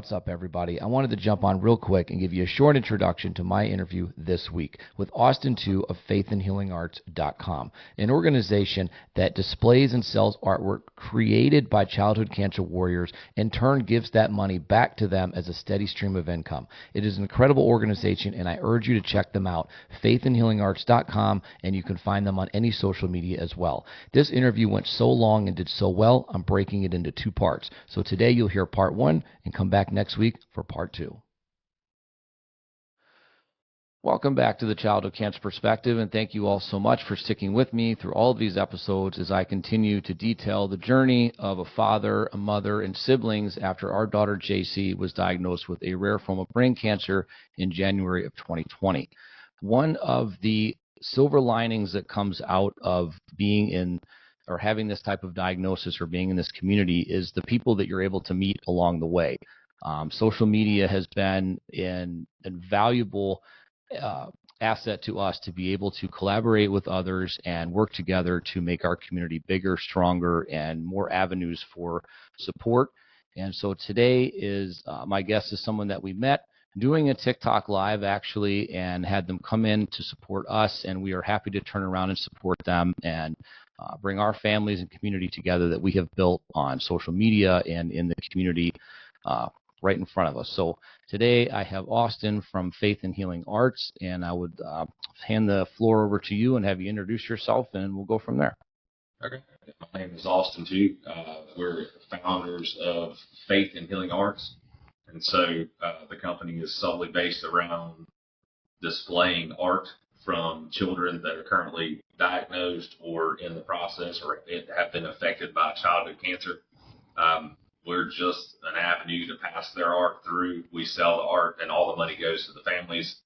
What's up, everybody? I wanted to jump on real quick and give you a short introduction to my interview this week with Austin 2 of faithandhealingarts.com, an organization that displays and sells artwork created by childhood cancer warriors, in turn gives that money back to them as a steady stream of income. It is an incredible organization, and I urge you to check them out, faithandhealingarts.com, and you can find them on any social media as well. This interview went so long and did so well, I'm breaking it into two parts. So today you'll hear part one and come back next week for part two. Welcome back to the Childhood Cancer Perspective, and thank you all so much for sticking with me through all of these episodes as I continue to detail the journey of a father, a mother, and siblings after our daughter JC was diagnosed with a rare form of brain cancer in January of 2020. One of the silver linings that comes out of being in or having this type of diagnosis or being in this community is the people that you're able to meet along the way. Social media has been an invaluable asset to us to be able to collaborate with others and work together to make our community bigger, stronger, and more avenues for support. And so today is my guest is someone that we met doing a TikTok live actually, and had them come in to support us, and we are happy to turn around and support them and bring our families and community together that we have built on social media and in the community right in front of us. So today I have Austin from Faith and Healing Arts, and I would hand the floor over to you and have you introduce yourself, and we'll go from there. Okay. My name is Austin too. We're founders of Faith and Healing Arts, and so the company is solely based around displaying art from children that are currently diagnosed or in the process or have been affected by childhood cancer. We're just an avenue to pass their art through. We sell the art, and all the money goes to the families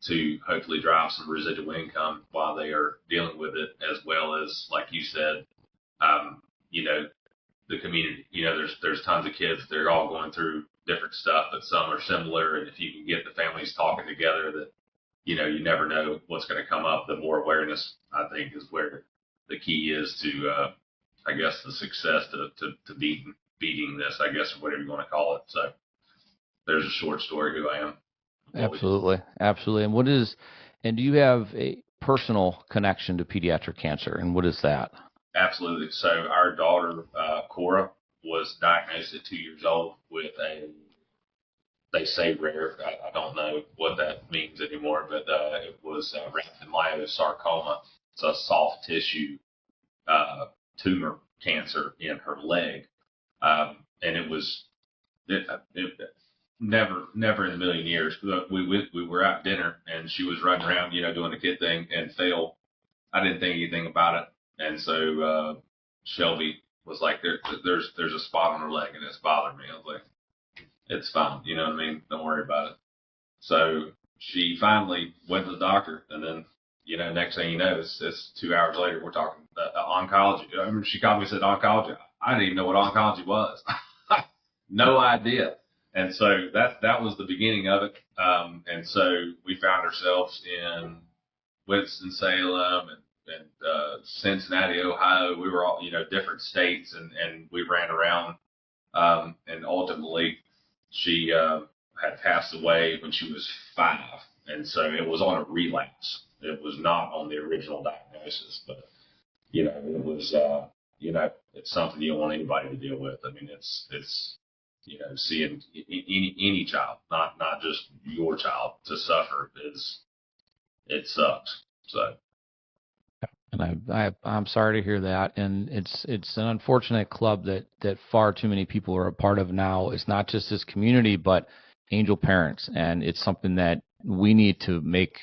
to hopefully drive some residual income while they are dealing with it, as well as, like you said, the community. There's tons of kids. They're all going through different stuff, but some are similar. And if you can get the families talking together, that you never know what's going to come up. The more awareness, I think, is where the key is to, I guess, the success to beating this, I guess, or whatever you want to call it. So there's a short story who I am. Absolutely. And do you have a personal connection to pediatric cancer, and what is that? Absolutely. So our daughter, Cora, was diagnosed at 2 years old with they say rare, I don't know what that means anymore, but it was rhabdomyosarcoma. It's a soft tissue tumor cancer in her leg. And it never in a million years. We were at dinner, and she was running around, doing the kid thing, and fell. I didn't think anything about it. And so Shelby was like, there's a spot on her leg, and it's bothering me. I was like, it's fine. You know what I mean? Don't worry about it. So she finally went to the doctor, and then, next thing you know, it's 2 hours later, we're talking oncology. I remember she called me and said oncology. I didn't even know what oncology was. No idea. And so that was the beginning of it. And so we found ourselves in Winston-Salem and Cincinnati, Ohio. We were all, different states, and we ran around. And ultimately, she had passed away when she was 5. And so it was on a relapse. It was not on the original diagnosis, but, it was, it's something you don't want anybody to deal with. I mean, it's seeing any child, not just your child, to suffer it sucks. So. And I'm sorry to hear that, and it's an unfortunate club that far too many people are a part of now. It's not just this community, but angel parents, and it's something that we need to make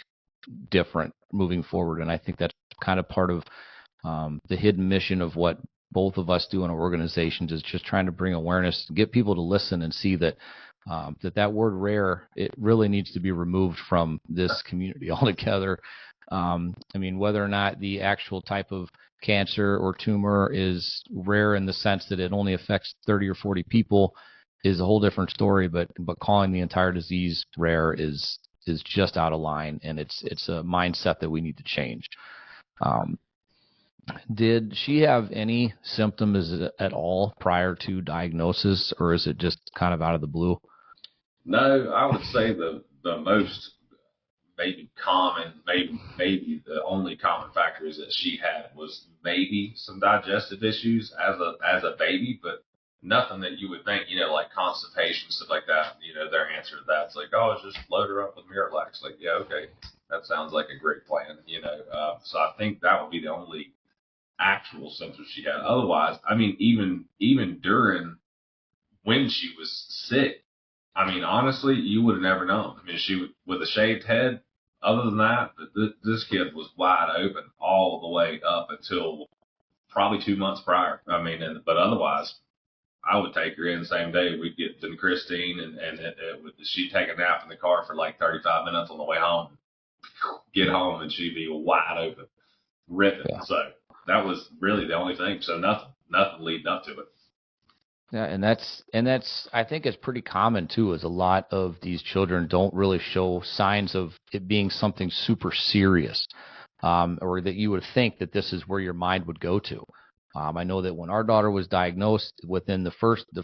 different moving forward. And I think that's kind of part of the hidden mission of what both of us do in our organizations, is just trying to bring awareness, get people to listen and see that that word rare, it really needs to be removed from this community altogether. I mean, whether or not the actual type of cancer or tumor is rare in the sense that it only affects 30 or 40 people is a whole different story. But calling the entire disease rare is just out of line, and it's a mindset that we need to change. Did she have any symptoms at all prior to diagnosis, or is it just kind of out of the blue? No, I would say the most maybe common, maybe the only common factor is that she had was maybe some digestive issues as a baby, but nothing that you would think, like constipation, stuff like that. Their answer to that's like, oh, it's just load her up with Miralax. Like, yeah, okay, that sounds like a great plan. So I think that would be the only actual symptoms she had. Otherwise, I mean, even during when she was sick, I mean, honestly, you would have never known. I mean, she with a shaved head. Other than that, this kid was wide open all the way up until probably 2 months prior. I mean, but otherwise, I would take her in the same day. We'd get to Christine, and she'd take a nap in the car for like 35 minutes on the way home. Get home, and she'd be wide open, ripping. Yeah. So that was really the only thing. So nothing leading up to it. Yeah, and that's I think it's pretty common too, is a lot of these children don't really show signs of it being something super serious, or that you would think that this is where your mind would go to. I know that when our daughter was diagnosed, within the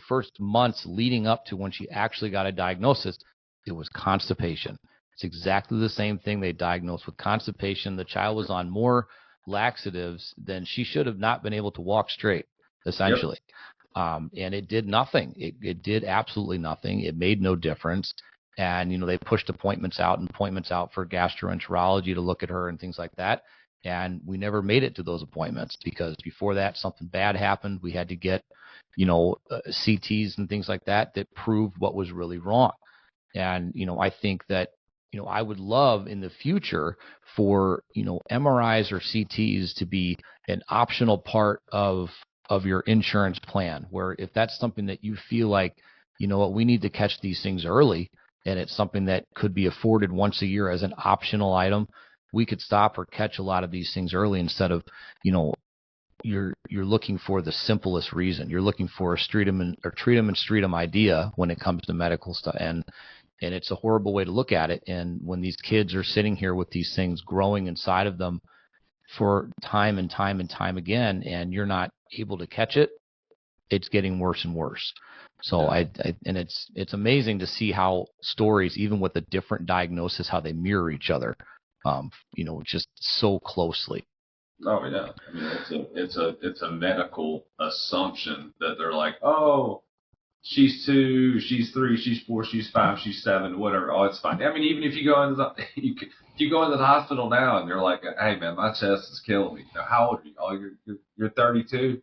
first months leading up to when she actually got a diagnosis, it was constipation. It's exactly the same thing they diagnosed with constipation. The child was on more laxatives than she should have not been able to walk straight, Yep. essentially. And it did nothing. It did absolutely nothing. It made no difference. And, they pushed appointments out and appointments out for gastroenterology to look at her and things like that. And we never made it to those appointments because before that, something bad happened. We had to get, CTs and things like that that proved what was really wrong. And, I think that, I would love in the future for, MRIs or CTs to be an optional part of your insurance plan, where if that's something that you feel like, what, we need to catch these things early, and it's something that could be afforded once a year as an optional item, we could stop or catch a lot of these things early instead of, you know, you're looking for the simplest reason. You're looking for a treat 'em and street 'em idea when it comes to medical stuff, and it's a horrible way to look at it. And when these kids are sitting here with these things growing inside of them for time and time and time again, and you're not able to catch it, it's getting worse and worse. So Yeah. and it's amazing to see how stories, even with a different diagnosis, how they mirror each other, just so closely. Oh yeah. I mean, it's a medical assumption that they're like, oh, she's 2, she's 3, she's 4, she's 5, she's 7, whatever. Oh, it's fine. I mean, even if you go into if you go into the hospital now and they're like, hey man, my chest is killing me. Now, how old are you? Oh, you're 32.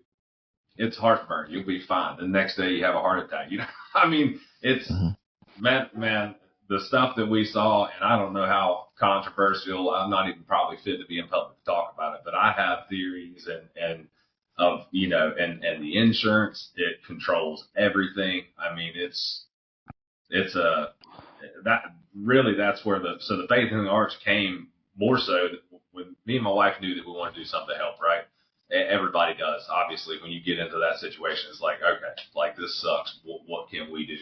It's heartburn. You'll be fine. The next day you have a heart attack. I mean, it's Mm-hmm. man, the stuff that we saw, and I don't know how controversial. I'm not even probably fit to be in public to talk about it, but I have theories and of and the insurance, it controls everything. I mean, it's a that really that's where the faith in the arts came more so when me and my wife knew that we wanted to do something to help, right? Everybody does. Obviously, when you get into that situation, it's like, okay, like this sucks. What can we do?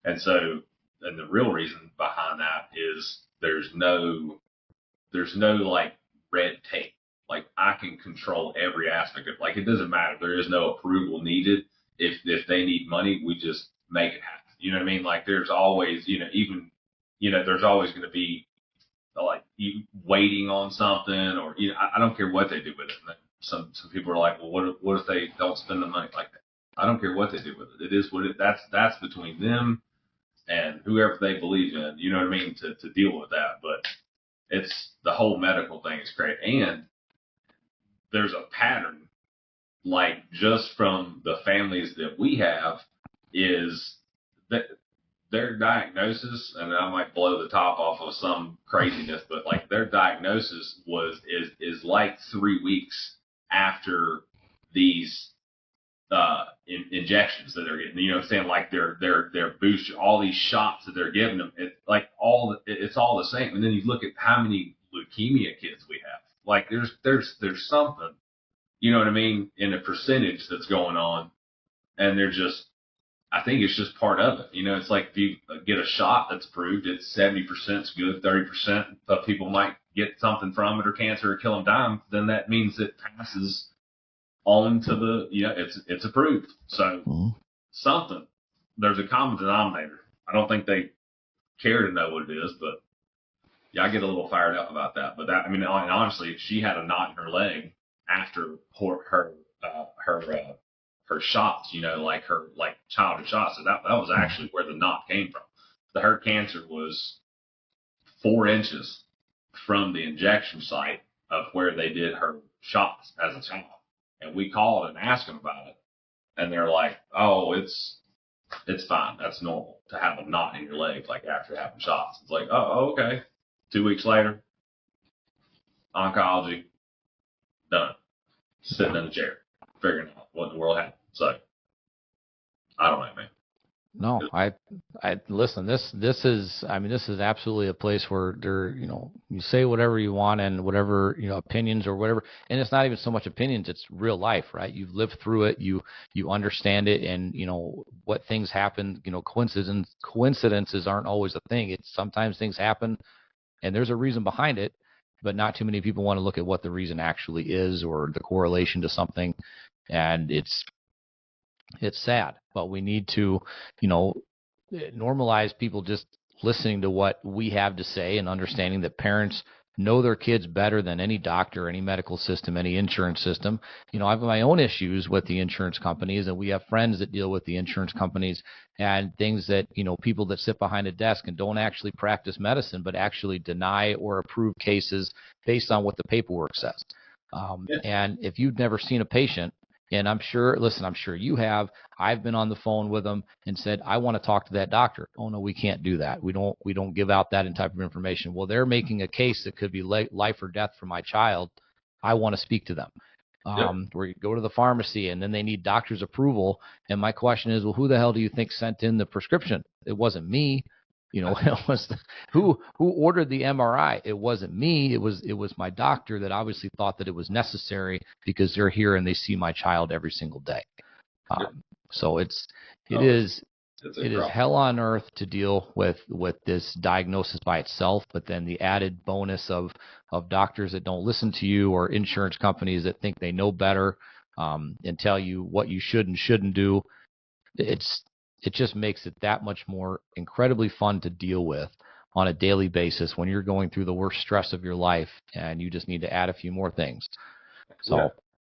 And so, and the real reason behind that is there's no like red tape. Like I can control every aspect of it. Like it doesn't matter. There is no approval needed. If they need money, we just make it happen. You know what I mean? Like there's always, even, there's always going to be like you waiting on something, or I don't care what they do with it. Some people are like, well, what if they don't spend the money like that? I don't care what they do with it. It is what it. That's between them and whoever they believe in. You know what I mean? To deal with that, but it's the whole medical thing is great, and there's a pattern like just from the families that we have is that their diagnosis, and I might blow the top off of some craziness, but like their diagnosis is like 3 weeks after these injections that they're getting. You know what I'm saying? Like their booster, all these shots that they're giving them, it's all the same. And then you look at how many leukemia kids we have. Like there's something, you know what I mean, in the percentage that's going on, and they're just I think it's just part of it. It's like if you get a shot that's approved, it's 70% is good, 30% of people might get something from it or cancer or kill them dying. Then that means it passes on to it's approved. So Mm-hmm. something, there's a common denominator. I don't think they care to know what it is, but yeah, I get a little fired up about that. But that, I mean, and honestly, she had a knot in her leg after her shots, like her childhood shots. So that was actually where the knot came from. Her cancer was 4 inches from the injection site of where they did her shots as a child. And we called and asked them about it. And they're like, oh, it's fine. That's normal to have a knot in your leg, like after having shots. It's like, oh, okay. 2 weeks later, oncology, done. Sitting in the chair, figuring out what in the world happened. So, I don't know, man. No, I listen. This is, I mean, this is absolutely a place where you say whatever you want and whatever, opinions or whatever, and it's not even so much opinions; it's real life, right? You've lived through it, you understand it, and what things happen. Coincidences aren't always a thing. It's sometimes things happen, and there's a reason behind it, but not too many people want to look at what the reason actually is or the correlation to something, and it's sad, but we need to, normalize people just listening to what we have to say and understanding that parents know their kids better than any doctor, any medical system, any insurance system. I have my own issues with the insurance companies, and we have friends that deal with the insurance companies and things that, people that sit behind a desk and don't actually practice medicine, but actually deny or approve cases based on what the paperwork says. And if you've never seen a patient, and I'm sure you have. I've been on the phone with them and said, I want to talk to that doctor. Oh, no, we can't do that. We don't give out that type of information. Well, they're making a case that could be life or death for my child. I want to speak to them. Where you go to the pharmacy and then they need doctor's approval. And my question is, well, who the hell do you think sent in the prescription? It wasn't me. It was who ordered the MRI. It wasn't me. It was my doctor that obviously thought that it was necessary because they're here and they see my child every single day. So it is hell on earth to deal with this diagnosis by itself, but then the added bonus of doctors that don't listen to you or insurance companies that think they know better and tell you what you should and shouldn't do. It just makes it that much more incredibly fun to deal with on a daily basis when you're going through the worst stress of your life and you just need to add a few more things. So, yeah.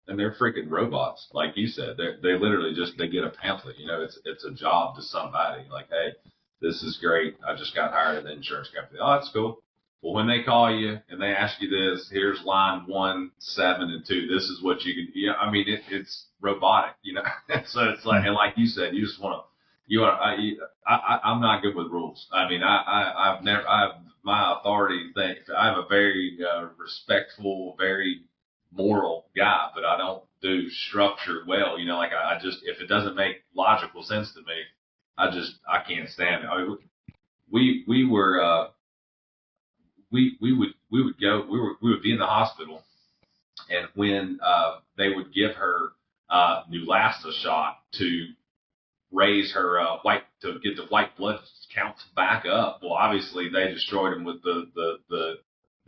And they're freaking robots, like you said. They literally they get a pamphlet. It's a job to somebody. Like, hey, this is great. I just got hired at the insurance company. Oh, that's cool. Well, when they call you and they ask you this, here's line 1, 7, and 2. This is what you can. Yeah, I mean, it's robotic. So it's like, and like you said, you just want to. I'm not good with rules. I mean, I have my authority thing. I have a very respectful, very moral guy, but I don't do structure well. I just, if it doesn't make logical sense to me, I can't stand it. I mean, we would be in the hospital, and when they would give her Neulasta shot to raise her to get the white blood counts back up. Well, obviously they destroyed him with the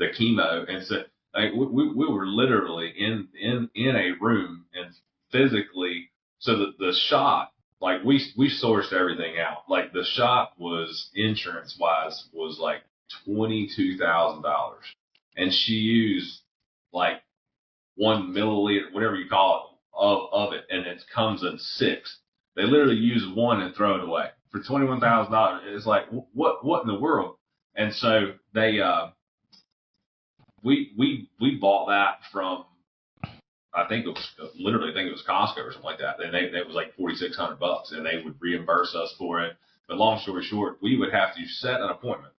chemo, and so we were literally in a room and physically. So the shot, like we sourced everything out. Like the shot was insurance wise was like $22,000, and she used like 1 milliliter, whatever you call it, of it, and it comes in 6. They literally use 1 and throw it away for $21,000. It's like, what in the world? And so we bought that from, I think it was Costco or something like that. And it was like $4,600, and they would reimburse us for it. But long story short, we would have to set an appointment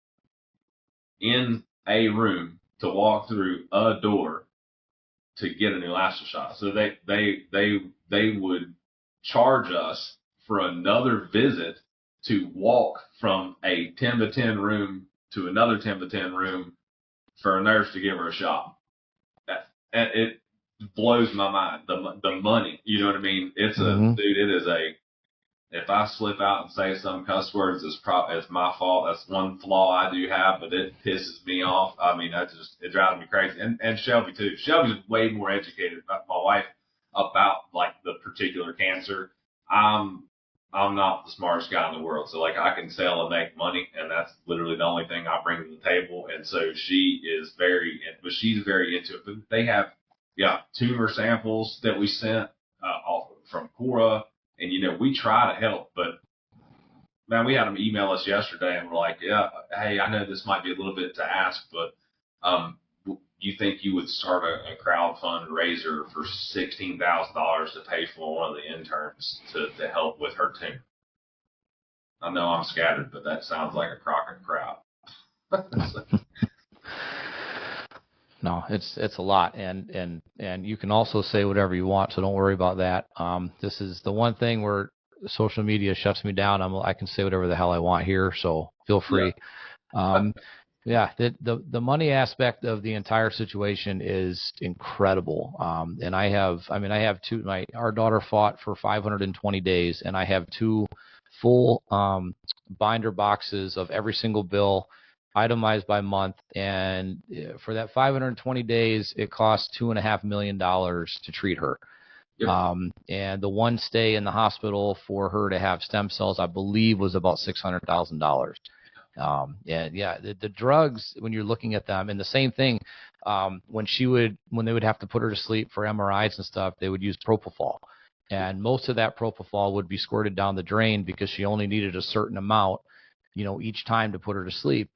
in a room to walk through a door to get a Neulasta shot. So they would charge us for another visit to walk from a 10 to 10 room to another 10 to 10 room for a nurse to give her a shot. And it blows my mind. The money, you know what I mean? It's dude, it is if I slip out and say some cuss words, it's my fault. That's one flaw I do have, but it pisses me off. I mean, it drives me crazy. And Shelby too. Shelby's way more educated about my wife about like the particular cancer. I'm I'm not the smartest guy in the world. So like I can sell and make money, and that's literally the only thing I bring to the table. And so but she's very into it. But they have, yeah, tumor samples that we sent off from Cora, and we try to help. But man, we had them email us yesterday, and we're like, yeah, hey, I know this might be a little bit to ask, but you think you would start a crowd fundraiser for $16,000 to pay for one of the interns to help with her tumor? I know I'm scattered, but that sounds like a Crockett crowd. No, it's a lot, and you can also say whatever you want, so don't worry about that. This is the one thing where social media shuts me down. I can say whatever the hell I want here, so feel free. Yeah. Yeah, the money aspect of the entire situation is incredible. And I have two. Our daughter fought for 520 days, and I have two full binder boxes of every single bill, itemized by month. And for that 520 days, it cost $2.5 million to treat her. Yep. And the one stay in the hospital for her to have stem cells, I believe, was about $600,000. And yeah, the drugs, when you're looking at them, and the same thing, when they would have to put her to sleep for MRIs and stuff, they would use propofol, and most of that propofol would be squirted down the drain because she only needed a certain amount, each time to put her to sleep.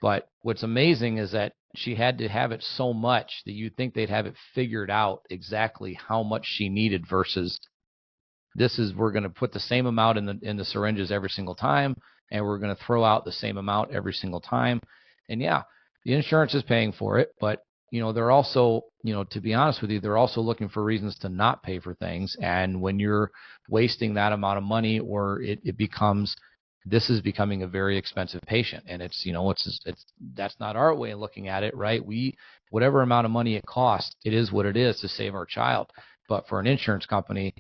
But what's amazing is that she had to have it so much that you'd think they'd have it figured out exactly how much she needed versus we're going to put the same amount in the syringes every single time, and we're going to throw out the same amount every single time. And yeah, the insurance is paying for it, but they're also, to be honest with you, they're also looking for reasons to not pay for things. And when you're wasting that amount of money, or this is becoming a very expensive patient, and it's that's not our way of looking at it, right? Whatever amount of money it costs, it is what it is to save our child. But for an insurance company,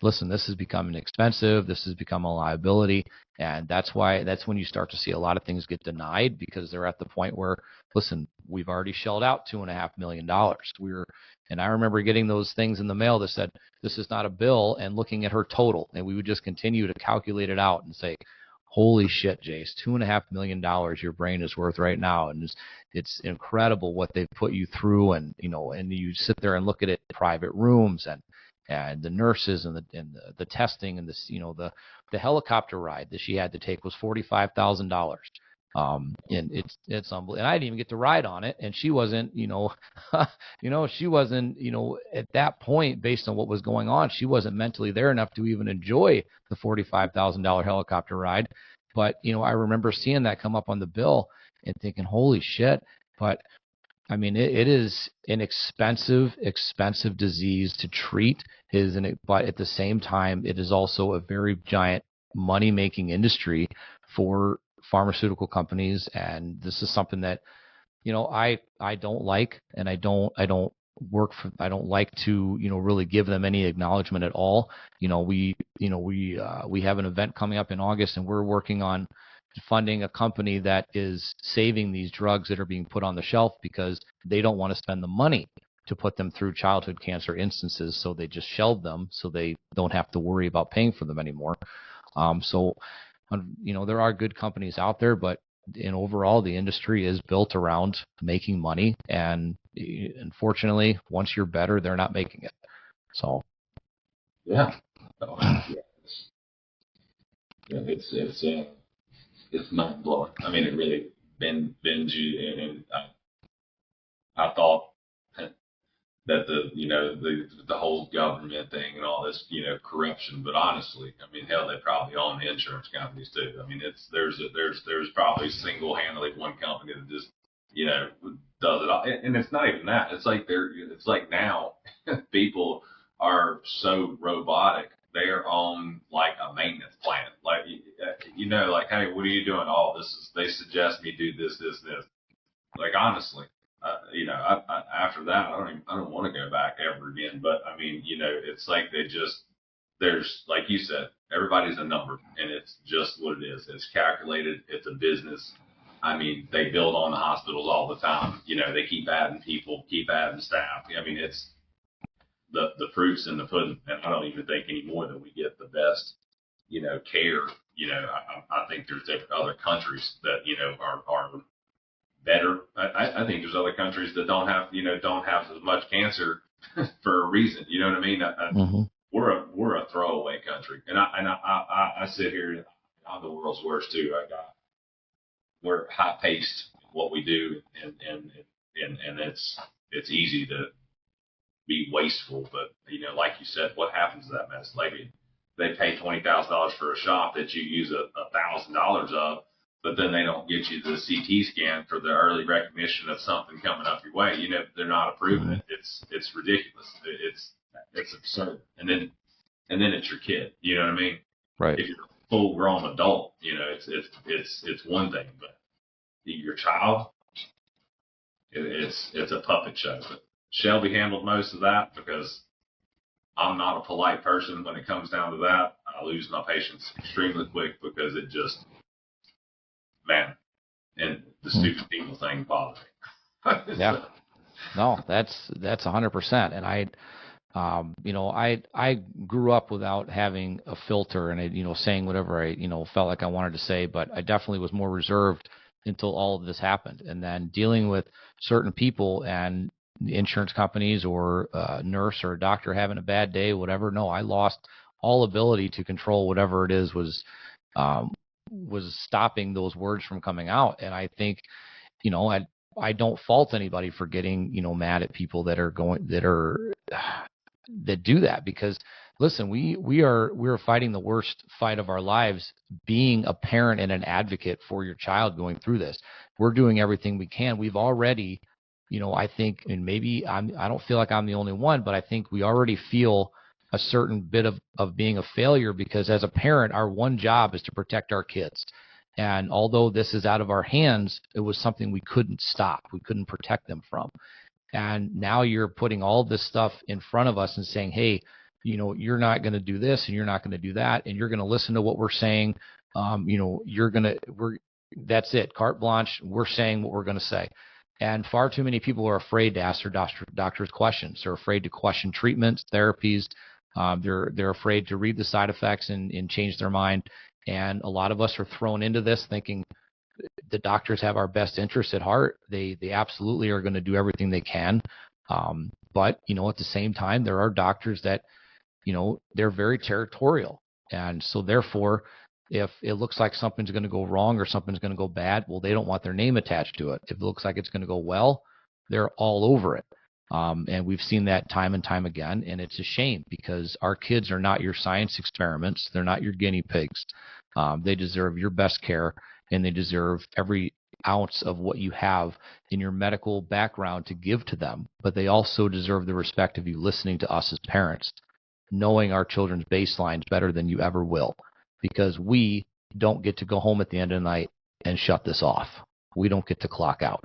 listen, this is becoming expensive. This has become a liability. And that's when you start to see a lot of things get denied, because they're at the point where, listen, we've already shelled out $2.5 million. And I remember getting those things in the mail that said, this is not a bill, and looking at her total. And we would just continue to calculate it out and say, holy shit, Jace, $2.5 million your brain is worth right now. And it's incredible what they've put you through. And, and you sit there and look at it in private rooms, and the nurses and the testing, and the helicopter ride that she had to take was $45,000. And it's unbelievable. And I didn't even get to ride on it, and she wasn't, she wasn't, at that point, based on what was going on, she wasn't mentally there enough to even enjoy the $45,000 helicopter ride. But I remember seeing that come up on the bill and thinking, holy shit. But I mean, it is an expensive disease to treat, but at the same time, it is also a very giant money-making industry for pharmaceutical companies. And this is something that, I don't like, and I don't like to, really give them any acknowledgement at all. We have an event coming up in August, and we're working on funding a company that is saving these drugs that are being put on the shelf because they don't want to spend the money to put them through childhood cancer instances, so they just shelve them so they don't have to worry about paying for them anymore. There are good companies out there, but overall, the industry is built around making money, and unfortunately, once you're better, they're not making it. So, yeah, it's mind blowing. I mean, it really bends you, and I thought that the whole government thing and all this, corruption. But honestly, I mean, hell, they probably own the insurance companies too. I mean, there's probably single-handedly one company that just, does it all. And it's not even that. It's like now people are so robotic. They are on like a maintenance plan. Like, like, hey, what are you doing? Oh, they suggest me do this, this, this. Like, honestly, after that, I don't want to go back ever again. But I mean, it's like there's, like you said, everybody's a number, and it's just what it is. It's calculated. It's a business. I mean, they build on the hospitals all the time. They keep adding people, keep adding staff. I mean, it's the proof's in the pudding, and I don't even think anymore that we get the best, care. I think there's other countries that, are better. I think there's other countries that don't have as much cancer for a reason. You know what I mean? Mm-hmm. We're a throwaway country, and I sit here. I'm the world's worst too. We're high paced in what we do, and it's easy to be wasteful. But like you said, what happens to that mess? Like they pay $20,000 for a shop that you use $1,000 of, but then they don't get you the CT scan for the early recognition of something coming up your way. They're not approving it. It's ridiculous. It's absurd. And then it's your kid. You know what I mean? Right. If you're a full grown adult, it's one thing, but your child, it's a puppet show. But Shelby handled most of that because I'm not a polite person when it comes down to that. I lose my patience extremely quick because it just, man, and the stupid people thing bothers me. Yeah. No, that's 100%. And I grew up without having a filter and saying whatever I felt like I wanted to say, but I definitely was more reserved until all of this happened. And then dealing with certain people and insurance companies or a nurse or a doctor having a bad day, whatever. No, I lost all ability to control whatever it is was stopping those words from coming out. And I think, I don't fault anybody for getting, mad at people that do that, because listen, we're fighting the worst fight of our lives, being a parent and an advocate for your child going through this. We're doing everything we can. We've already, I think, and maybe I don't feel like I'm the only one, but I think we already feel a certain bit of being a failure, because as a parent, our one job is to protect our kids. And although this is out of our hands, it was something we couldn't stop. We couldn't protect them from. And now you're putting all this stuff in front of us and saying, hey, you're not going to do this and you're not going to do that, and you're going to listen to what we're saying. That's it, carte blanche. We're saying what we're going to say. And far too many people are afraid to ask their doctors questions. They're afraid to question treatments, therapies. They're afraid to read the side effects and change their mind. And a lot of us are thrown into this thinking the doctors have our best interests at heart. They absolutely are going to do everything they can. But, at the same time, there are doctors that, they're very territorial. And so therefore, if it looks like something's going to go wrong or something's going to go bad, well, they don't want their name attached to it. If it looks like it's going to go well, they're all over it. And we've seen that time and time again. And it's a shame, because our kids are not your science experiments. They're not your guinea pigs. They deserve your best care, and they deserve every ounce of what you have in your medical background to give to them. But they also deserve the respect of you listening to us as parents, knowing our children's baselines better than you ever will, because we don't get to go home at the end of the night and shut this off. We don't get to clock out.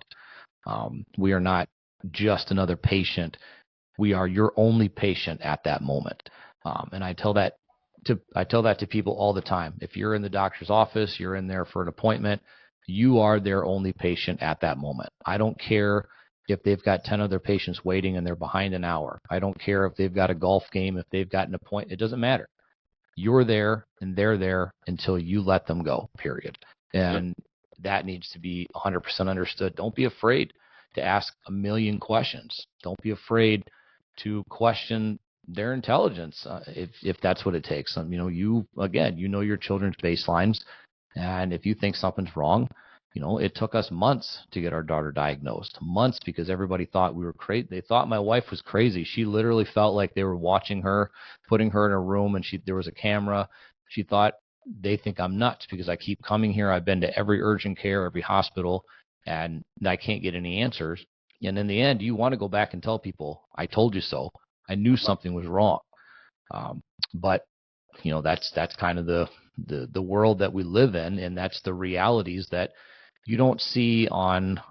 We are not just another patient. We are your only patient at that moment. And I tell that to people all the time. If you're in the doctor's office, you're in there for an appointment, you are their only patient at that moment. I don't care if they've got 10 other patients waiting and they're behind an hour. I don't care if they've got a golf game, if they've got an appointment. It doesn't matter. You're there and they're there until you let them go, period. And that needs to be 100% understood. Don't be afraid to ask a million questions. Don't be afraid to question their intelligence, if that's what it takes. You know your children's baselines, and if you think something's wrong, it took us months to get our daughter diagnosed. Months, because everybody thought we were crazy. They thought my wife was crazy. She literally felt like they were watching her, putting her in a room, and there was a camera. She thought they think I'm nuts because I keep coming here. I've been to every urgent care, every hospital, and I can't get any answers. And in the end, you want to go back and tell people, I told you so. I knew something was wrong. But that's kind of the world that we live in, and that's the realities that you don't see on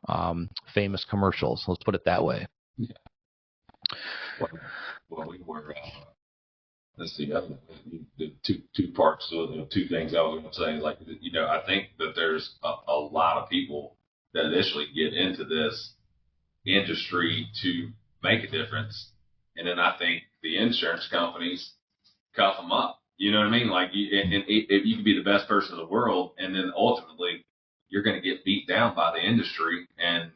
famous commercials. Let's put it that way. Yeah. Well, we were. Let's see. The two parts. So two things I was going to say. Like, I think that there's a lot of people that initially get into this industry to make a difference, and then I think the insurance companies cuff them up. You know what I mean? Like, you can be the best person in the world, and then ultimately you're going to get beat down by the industry, and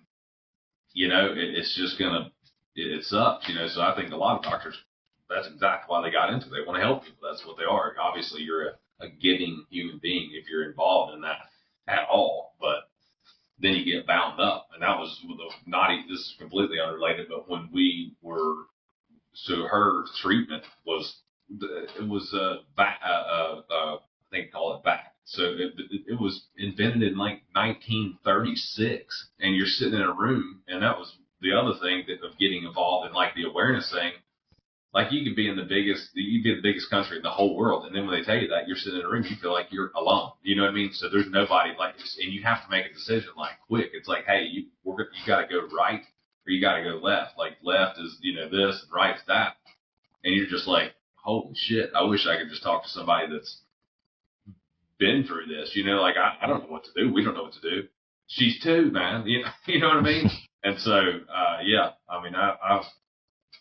it's just gonna, it sucks. So I think a lot of doctors, that's exactly why they got into it. They want to help people. That's what they are. Obviously, you're a giving human being if you're involved in that at all, but then you get bound up, and that was with the naughty. This is completely unrelated, but when we were, so her treatment was, it was back, I think they call it back. So it was invented in like 1936, and you're sitting in a room, and that was the other thing of getting involved in like the awareness thing. Like you could be the biggest country in the whole world, and then when they tell you that, you're sitting in a room, you feel like you're alone. You know what I mean? So there's nobody like, and you have to make a decision like quick. It's like, hey, you got to go right or you got to go left. Like left is this, and right is that, and you're just like, holy shit, I wish I could just talk to somebody that's been through this. Like I don't know what to do. We don't know what to do. She's two, man. You know what I mean? And so, yeah, I mean, I've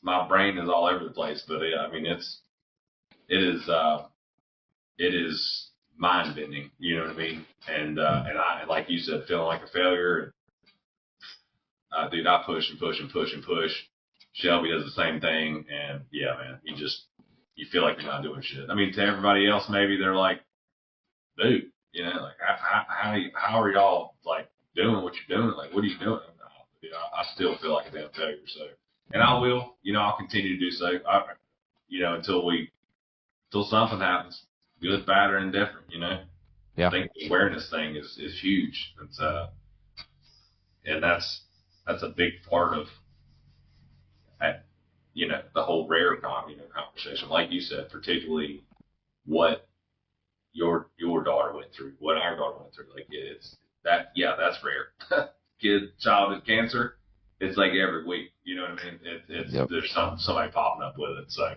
my brain is all over the place, but yeah, I mean, it is mind bending. You know what I mean? And I, like you said, feeling like a failure. Dude, I push and push and push and push. Shelby does the same thing, and yeah, man, you feel like you're not doing shit. I mean, to everybody else, maybe they're like, dude, like how are y'all like doing what you're doing? Like, what are you doing? I still feel like a damn failure. So, and I will, I'll continue to do so. Until something happens, good, bad, or indifferent. Yeah. I think the awareness thing is huge. It's and that's a big part of the whole rare conversation. Like you said, particularly what your daughter went through, what our daughter went through. Like it's that, yeah, that's rare. Child with cancer, it's like every week. You know what I mean? There's somebody popping up with it. So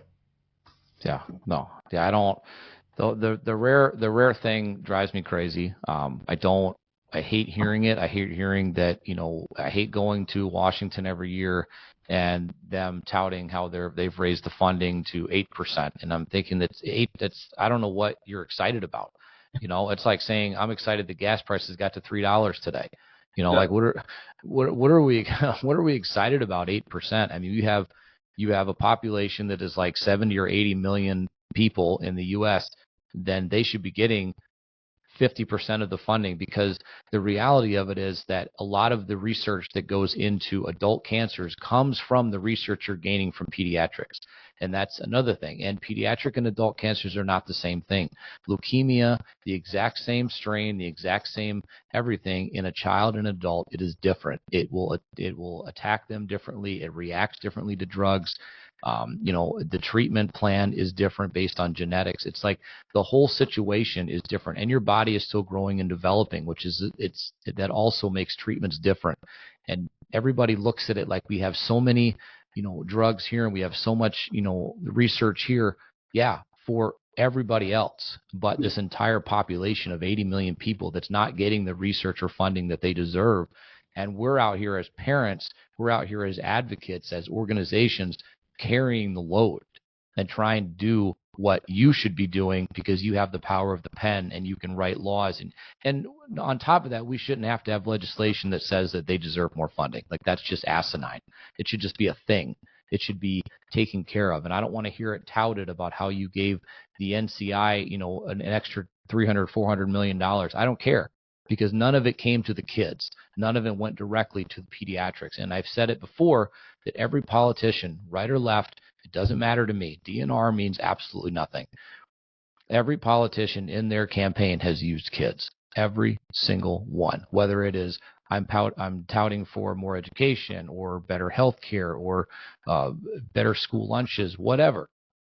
yeah, no, yeah, I don't. The rare thing drives me crazy. I hate hearing it. I hate hearing that, I hate going to Washington every year and them touting how they've raised the funding to 8%. And I'm thinking I don't know what you're excited about. It's like saying I'm excited the gas prices got to $3 today. Like what are we what are we excited about 8%? I mean, you have a population that is like 70 or 80 million people in the US, then they should be getting 50% of the funding, because the reality of it is that a lot of the research that goes into adult cancers comes from the research you're gaining from pediatrics. And that's another thing. And pediatric and adult cancers are not the same thing. Leukemia, the exact same strain, the exact same everything in a child and adult, it is different. It will attack them differently. It reacts differently to drugs. The treatment plan is different based on genetics. It's like the whole situation is different, and your body is still growing and developing, that also makes treatments different. And everybody looks at it like we have so many, drugs here and we have so much, research here. Yeah, for everybody else, but this entire population of 80 million people that's not getting the research or funding that they deserve. And we're out here as parents, we're out here as advocates, as organizations, carrying the load and trying to do what you should be doing because you have the power of the pen and you can write laws. And on top of that, we shouldn't have to have legislation that says that they deserve more funding. Like, that's just asinine. It should just be a thing. It should be taken care of. And I don't want to hear it touted about how you gave the NCI, an extra $300, $400 million. I don't care, because none of it came to the kids. None of it went directly to the pediatrics. And I've said it before that every politician, right or left, it doesn't matter to me. DNR means absolutely nothing. Every politician in their campaign has used kids. Every single one. Whether it is I'm touting for more education or better health care or better school lunches, whatever.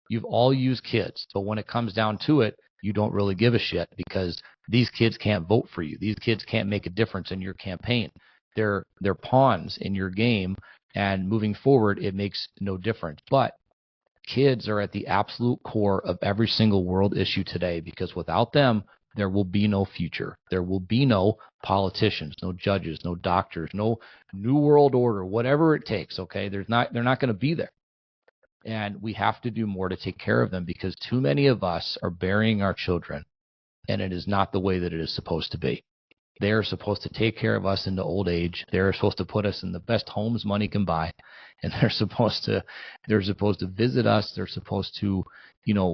You've all used kids. But when it comes down to it, you don't really give a shit, because these kids can't vote for you. These kids can't make a difference in your campaign. They're pawns in your game, and moving forward, it makes no difference. But kids are at the absolute core of every single world issue today, because without them, there will be no future. There will be no politicians, no judges, no doctors, no new world order, whatever it takes. Okay, they're not going to be there. And we have to do more to take care of them, because too many of us are burying our children, and it is not the way that it is supposed to be. They are supposed to take care of us into old age. They're supposed to put us in the best homes money can buy, and they're supposed to visit us. They're supposed to,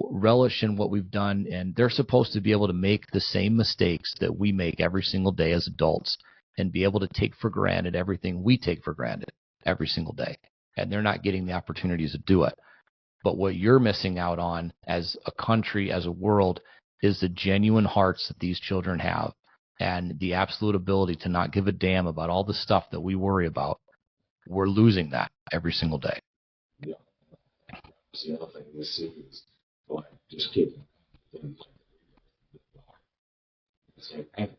relish in what we've done, and they're supposed to be able to make the same mistakes that we make every single day as adults, and be able to take for granted everything we take for granted every single day. And they're not getting the opportunities to do it. But what you're missing out on as a country, as a world, is the genuine hearts that these children have, and the absolute ability to not give a damn about all the stuff that we worry about. We're losing that every single day. Yeah. That's the other thing. This city is like, just kidding. It's like, hey,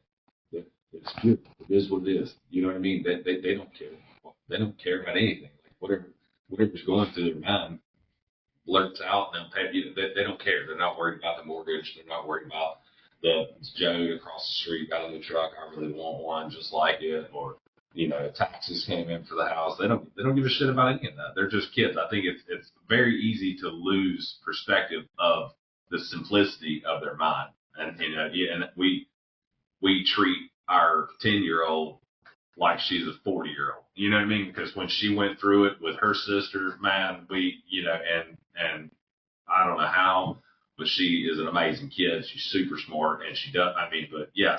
it's good. It is what it is. You know what I mean? They don't care. They don't care about anything. Like whatever's going through their mind blurts out, and they don't care. They're not worried about the mortgage. They're not worried about the Joe across the street got a new truck. I really want one just like it, or taxes came in for the house. They don't give a shit about any of that. They're just kids. I think it's very easy to lose perspective of the simplicity of their mind, and and we treat our 10-year-old like she's a 40-year-old. You know what I mean? Because when she went through it with her sister, man, and I don't know how, but she is an amazing kid. She's super smart, and she does. But yeah,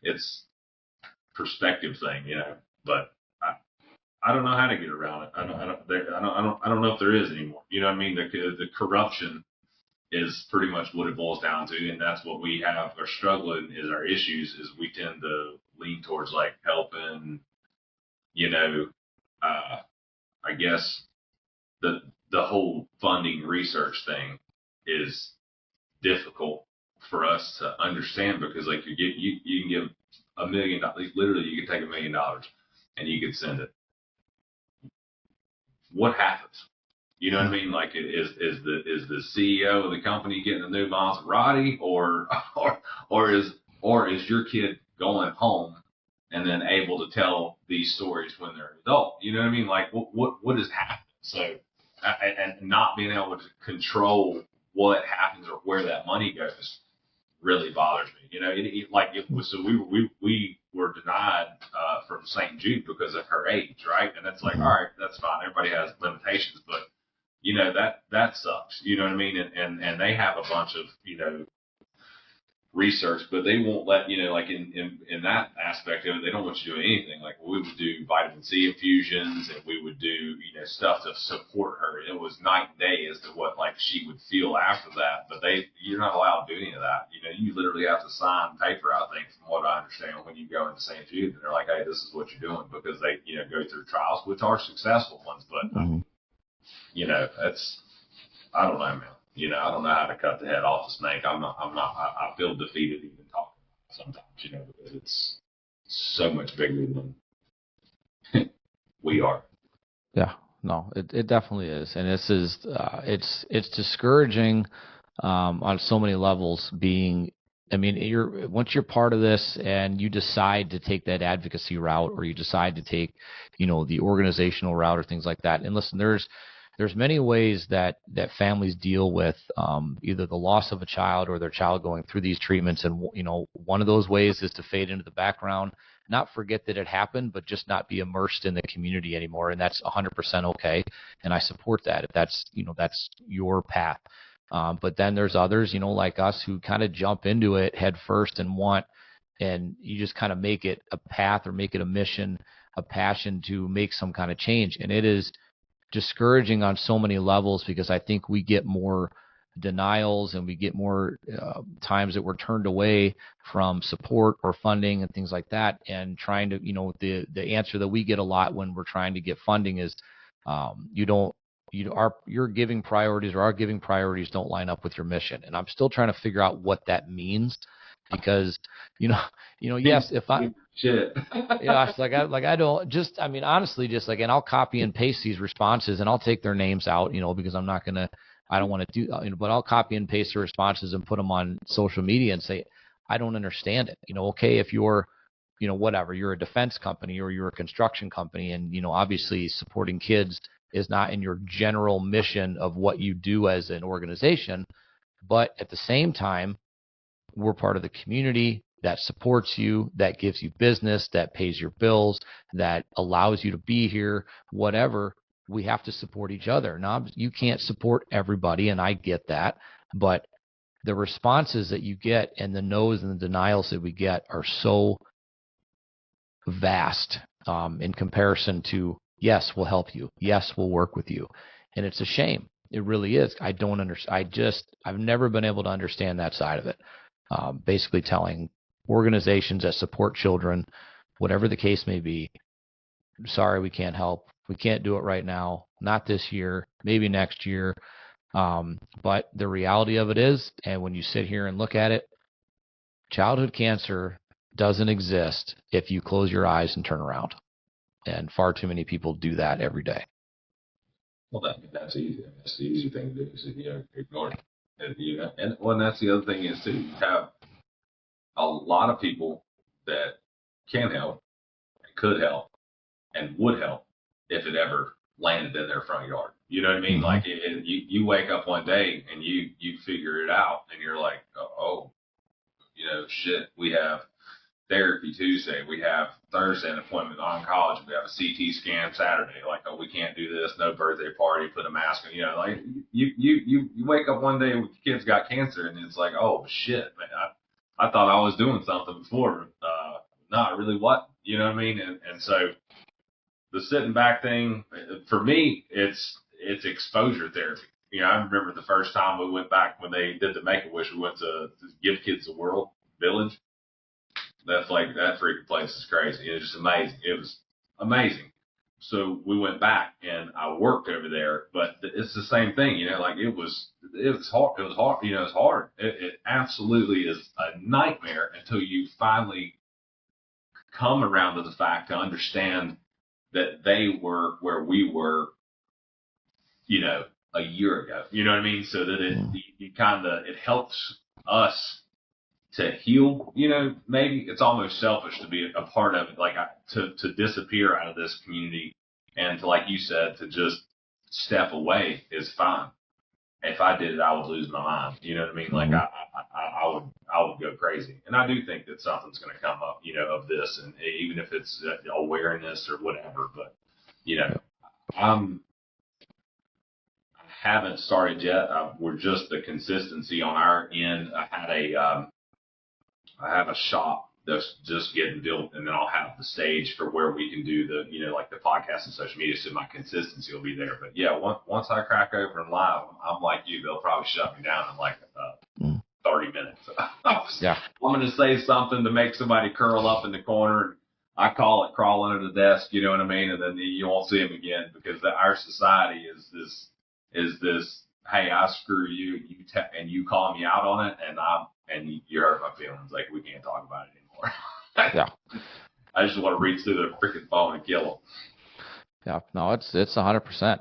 it's perspective thing, But I don't know how to get around it. I don't know if there is anymore. You know what I mean? The corruption is pretty much what it boils down to, and that's what we have are struggling is our issues. Is we tend to lean towards like helping, I guess the whole funding research thing is difficult for us to understand, because like you can give $1 million, literally you can take $1 million and you can send it. What happens? You know what I mean? Like, is the CEO of the company getting a new Maserati, or is your kid going home and then able to tell these stories when they're an adult? You know what I mean? Like, what is happening? So, and not being able to control what happens or where that money goes really bothers me. So we were denied from St. Jude because of her age, right? And it's like, all right, that's fine. Everybody has limitations, but that sucks. You know what I mean? And they have a bunch of, research, but they won't let, like in that aspect of it, they don't want you doing anything. Like we would do vitamin C infusions, and we would do, stuff to support her. It was night and day as to what like she would feel after that, but you're not allowed to do any of that. You literally have to sign paper, I think, from what I understand, when you go into St. Jude, and they're like, hey, this is what you're doing, because they, go through trials, which are successful ones, but that's, I don't know, man. I don't know how to cut the head off a snake. I feel defeated even talking about it sometimes, because it's so much bigger than we are. Yeah, no, it definitely is. And this is, it's discouraging, on so many levels once you're part of this and you decide to take that advocacy route, or you decide to take, the organizational route or things like that. And listen, there's many ways that families deal with either the loss of a child or their child going through these treatments. And, one of those ways is to fade into the background, not forget that it happened, but just not be immersed in the community anymore. And that's 100% okay. And I support that if that's your path. But then there's others, like us, who kind of jump into it head first and you just kind of make it a path, or make it a mission, a passion to make some kind of change. And it is discouraging on so many levels, because I think we get more denials, and we get more times that we're turned away from support or funding and things like that. And trying to, the answer that we get a lot when we're trying to get funding is, your giving priorities, or our giving priorities, don't line up with your mission. And I'm still trying to figure out what that means, because yes, if I shit, it's like I don't just, honestly, just like, and I'll copy and paste these responses, and I'll take their names out, because I don't want to do, but I'll copy and paste the responses and put them on social media and say, I don't understand it. Okay, if you're, whatever, you're a defense company or you're a construction company, and, obviously supporting kids is not in your general mission of what you do as an organization. But at the same time, we're part of the community that supports you, that gives you business, that pays your bills, that allows you to be here, whatever. We have to support each other. Now, you can't support everybody, and I get that, but the responses that you get and the no's and the denials that we get are so vast in comparison to, yes, we'll help you. Yes, we'll work with you. And it's a shame. It really is. I don't understand. I've never been able to understand that side of it. Basically telling organizations that support children, whatever the case may be, sorry, we can't help. We can't do it right now. Not this year, maybe next year. But the reality of it is, and when you sit here and look at it, childhood cancer doesn't exist if you close your eyes and turn around. And far too many people do that every day. Well, that's easy. That's the easy thing to do is, ignore it. And that's the other thing is too, you have a lot of people that can help, and could help, and would help if it ever landed in their front yard. You know what I mean? Mm-hmm. Like you wake up one day and you figure it out, and you're like, oh, shit. We have therapy Tuesday. We have Thursday an appointment in oncology. We have a CT scan Saturday. Like, oh, we can't do this. No birthday party. Put a mask on. Like you wake up one day with your kid's got cancer, and it's like, oh shit, man. I thought I was doing something before. Not really. What? You know what I mean? And so the sitting back thing for me, it's exposure therapy. I remember the first time we went back when they did the Make-A-Wish. We went to Give Kids the World Village. That freaking place is crazy. It was just amazing. It was amazing. So we went back and I worked over there, but it's the same thing, like it was hard. It was hard. It's hard. It absolutely is a nightmare until you finally come around to the fact to understand that they were where we were, a year ago. You know what I mean? So that it helps us to heal, maybe it's almost selfish to be a part of it, like to disappear out of this community and to, like you said, to just step away is fine. If I did it, I would lose my mind. You know what I mean? Like I would go crazy. And I do think that something's going to come up, of this, and even if it's awareness or whatever, but I haven't started yet. We're just the consistency on our end. I have a shop that's just getting built, and then I'll have the stage for where we can do the, like the podcast and social media, so my consistency will be there. But yeah, once I crack open live, I'm like you, they'll probably shut me down in like 30 minutes. Yeah. I'm going to say something to make somebody curl up in the corner, and I call it crawl under the desk, you know what I mean? And then you won't see them again, because our society is this, hey, I screw you, and you call me out on it, and you hurt my feelings. Like, we can't talk about it anymore. Yeah. I just want to reach through the freaking phone and kill them. Yeah, no, it's 100%.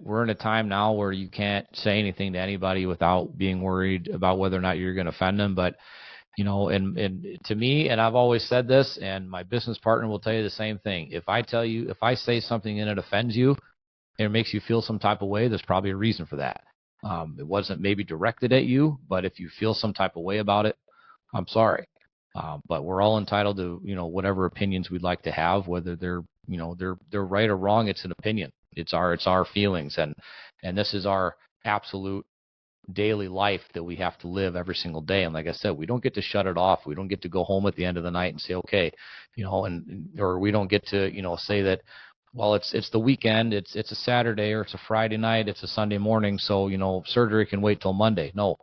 We're in a time now where you can't say anything to anybody without being worried about whether or not you're going to offend them. But, and to me, and I've always said this, and my business partner will tell you the same thing. If I say something and it offends you, and it makes you feel some type of way, there's probably a reason for that. It wasn't maybe directed at you, but if you feel some type of way about it, I'm sorry. But we're all entitled to, whatever opinions we'd like to have, whether they're right or wrong. It's an opinion. It's our feelings. And this is our absolute daily life that we have to live every single day. And like I said, we don't get to shut it off. We don't get to go home at the end of the night and say, okay, or we don't get to, say that, well, it's the weekend, it's a Saturday, or it's a Friday night, it's a Sunday morning, so, surgery can wait till Monday. No.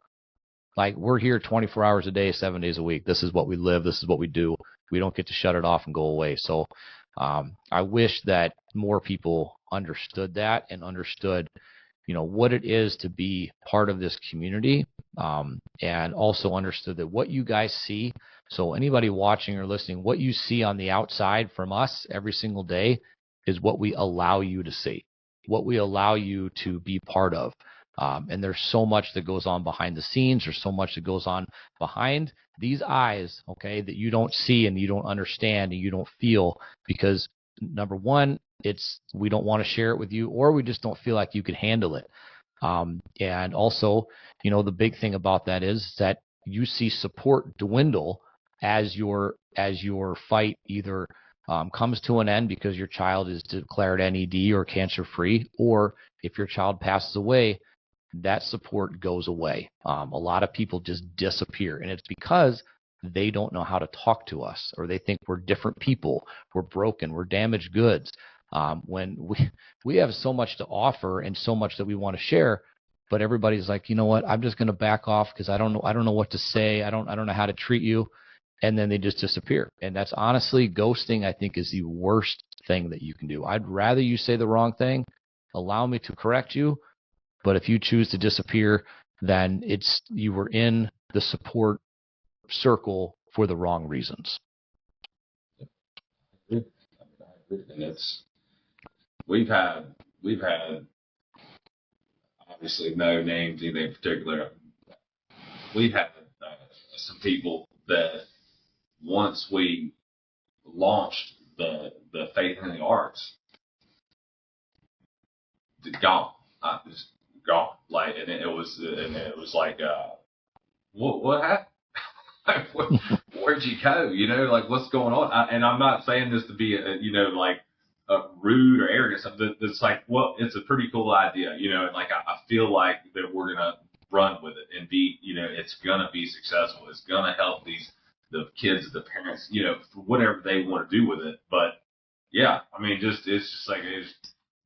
Like, we're here 24 hours a day, 7 days a week. This is what we live. This is what we do. We don't get to shut it off and go away. So I wish that more people understood that and understood, what it is to be part of this community, and also understood that what you guys see, so anybody watching or listening, what you see on the outside from us every single day is what we allow you to see, what we allow you to be part of. And there's so much that goes on behind the scenes. There's so much that goes on behind these eyes, okay, that you don't see and you don't understand and you don't feel, because number one, we don't want to share it with you, or we just don't feel like you could handle it. And also, the big thing about that is that you see support dwindle as your fight either comes to an end because your child is declared NED or cancer free, or if your child passes away, that support goes away. A lot of people just disappear, and it's because they don't know how to talk to us, or they think we're different people, we're broken, we're damaged goods. When we have so much to offer and so much that we want to share, but everybody's like, you know what, I'm just going to back off because I don't know what to say. I don't know how to treat you, and then they just disappear. And that's honestly, ghosting, I think, is the worst thing that you can do. I'd rather you say the wrong thing, allow me to correct you, but if you choose to disappear, then you were in the support circle for the wrong reasons. I agree. And we've had obviously no names anything in particular. We had some people that once we launched the Faith in the Arts, gone, just gone. Like, and it was like, what happened? Where'd you go? Like, what's going on? And I'm not saying this to be, rude or arrogant. It's like, well, it's a pretty cool idea, and like, I feel like that we're going to run with it and be, it's going to be successful. It's going to help the kids, the parents, for whatever they want to do with it. But yeah, I mean, it's just like, it's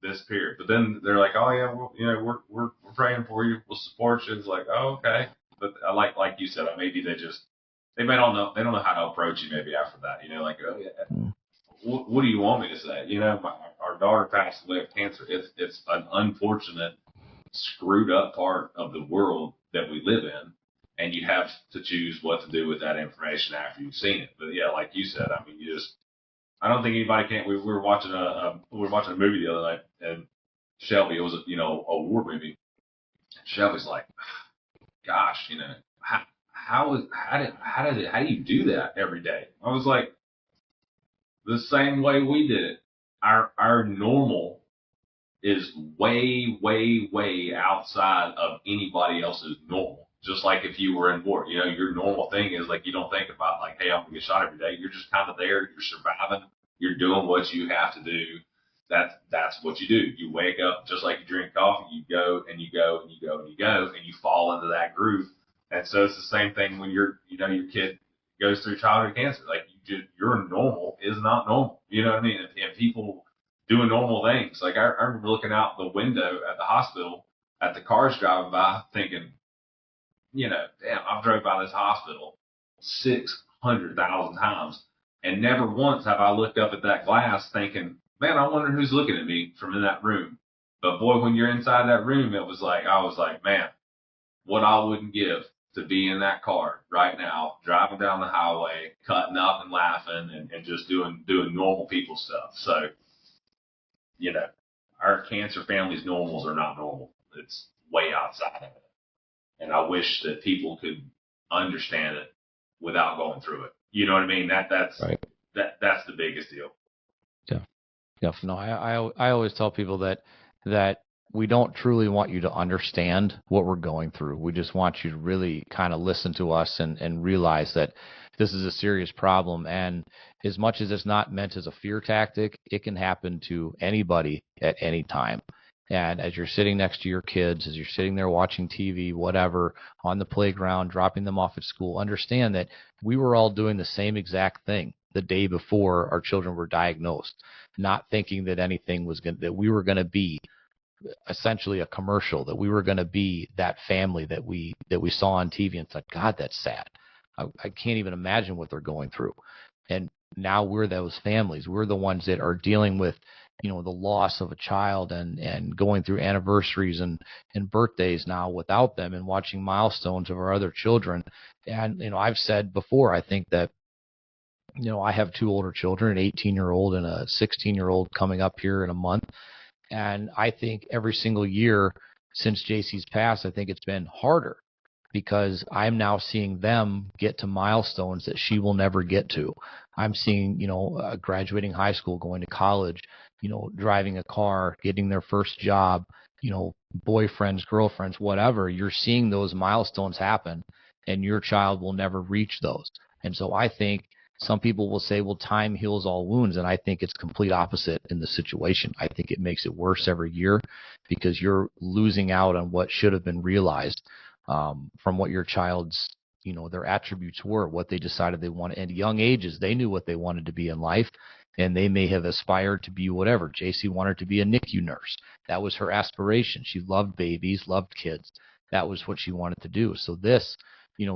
disappeared. But then they're like, oh yeah, we're praying for you. We'll support you. It's like, oh, okay. But like you said, maybe they don't know how to approach you maybe after that, like, oh yeah, what do you want me to say? Our daughter passed away of cancer. It's an unfortunate, screwed up part of the world that we live in, and you have to choose what to do with that information after you've seen it. But yeah, like you said, I mean, I don't think anybody can. We were watching a movie the other night, and Shelby, it was a war movie. Shelby's like, gosh, how do you do that every day? I was like, the same way we did it. Our normal is way, way, way outside of anybody else's normal. Just like if you were in war, your normal thing is like, you don't think about like, hey, I'm gonna get shot every day. You're just kind of there. You're surviving. You're doing what you have to do. That's what you do. You wake up just like you drink coffee. You go and you go and you go and you go and you fall into that groove. And so it's the same thing when your kid goes through childhood cancer. Like, your normal is not normal. You know what I mean? And people doing normal things. Like, I remember looking out the window at the hospital at the cars driving by, thinking, damn, I've drove by this hospital 600,000 times, and never once have I looked up at that glass thinking, man, I wonder who's looking at me from in that room. But boy, when you're inside that room, I was like, man, what I wouldn't give to be in that car right now, driving down the highway, cutting up and laughing and just doing normal people stuff. So, our cancer family's normals are not normal. It's way outside of it. And I wish that people could understand it without going through it. You know what I mean? That's right. That's the biggest deal. Yeah. No, I always tell people that we don't truly want you to understand what we're going through. We just want you to really kind of listen to us and realize that this is a serious problem. And as much as it's not meant as a fear tactic, it can happen to anybody at any time. And as you're sitting next to your kids, as you're sitting there watching TV, whatever, on the playground, dropping them off at school, understand that we were all doing the same exact thing the day before our children were diagnosed, not thinking that anything that we were going to be essentially a commercial, that we were going to be that family that we saw on TV and thought, God, that's sad. I can't even imagine what they're going through. And now we're those families. We're the ones that are dealing with, the loss of a child and going through anniversaries and birthdays now without them, and watching milestones of our other children. And, I've said before, I think that, I have two older children, an 18-year-old and a 16-year-old coming up here in a month. And I think every single year since JC's passed, I think it's been harder because I'm now seeing them get to milestones that she will never get to. I'm seeing, graduating high school, going to college, driving a car, getting their first job, boyfriends, girlfriends, whatever. You're seeing those milestones happen, and your child will never reach those. And so I think some people will say, well, time heals all wounds. And I think it's complete opposite in the situation. I think it makes it worse every year because you're losing out on what should have been realized from what your child's, their attributes were, what they decided they wanted. At young ages, they knew what they wanted to be in life, and they may have aspired to be whatever. JC wanted to be a NICU nurse. That was her aspiration. She loved babies, loved kids. That was what she wanted to do. So this,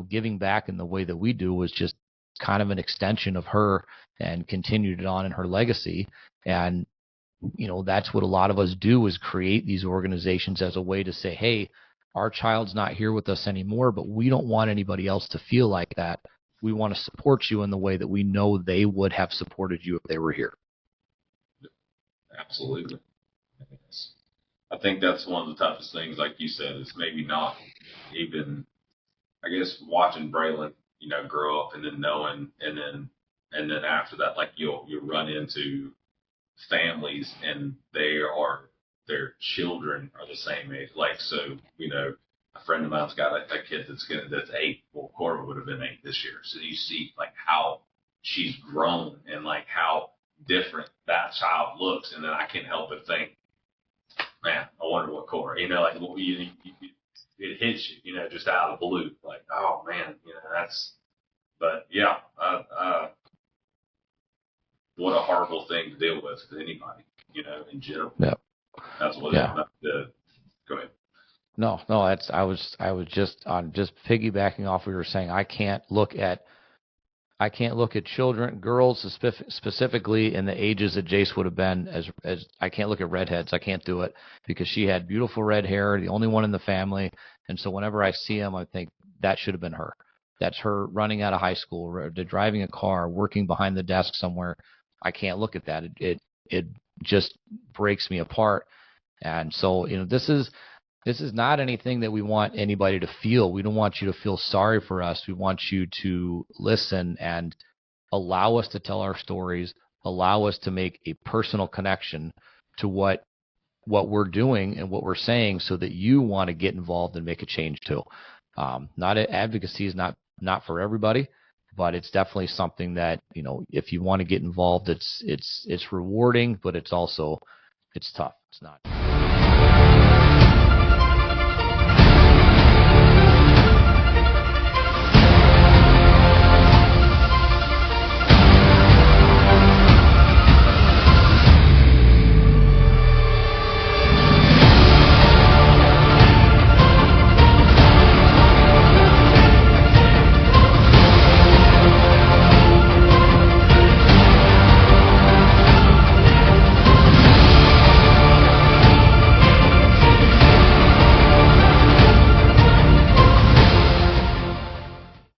giving back in the way that we do was just kind of an extension of her and continued it on in her legacy. And, that's what a lot of us do, is create these organizations as a way to say, hey, our child's not here with us anymore, but we don't want anybody else to feel like that. We want to support you in the way that we know they would have supported you if they were here. Absolutely. I think that's one of the toughest things, like you said, is maybe not even, I guess, watching Braylon, grow up and then knowing, and then after that, like you'll run into families and their children are the same age. Like, so, a friend of mine's got a kid that's 8. Well, Cora would have been 8 this year. So you see like how she's grown and like how different that child looks. And then I can't help but think, man, I wonder what Cora, like it hits you, just out of the blue. Like, oh man, but yeah, what a horrible thing to deal with anybody, in general. Yeah. That's what go ahead. No, I was just piggybacking off what you were saying. I can't look at children, girls specifically in the ages that Jace would have been as I can't look at redheads. I can't do it because she had beautiful red hair, the only one in the family. And so whenever I see him, I think that should have been her. That's her running out of high school, driving a car, working behind the desk somewhere. I can't look at that. It just breaks me apart. And so, this is not anything that we want anybody to feel. We don't want you to feel sorry for us. We want you to listen and allow us to tell our stories, allow us to make a personal connection to what we're doing and what we're saying so that you want to get involved and make a change too. Advocacy is not for everybody, but it's definitely something that, if you want to get involved, it's rewarding, but it's tough. It's not.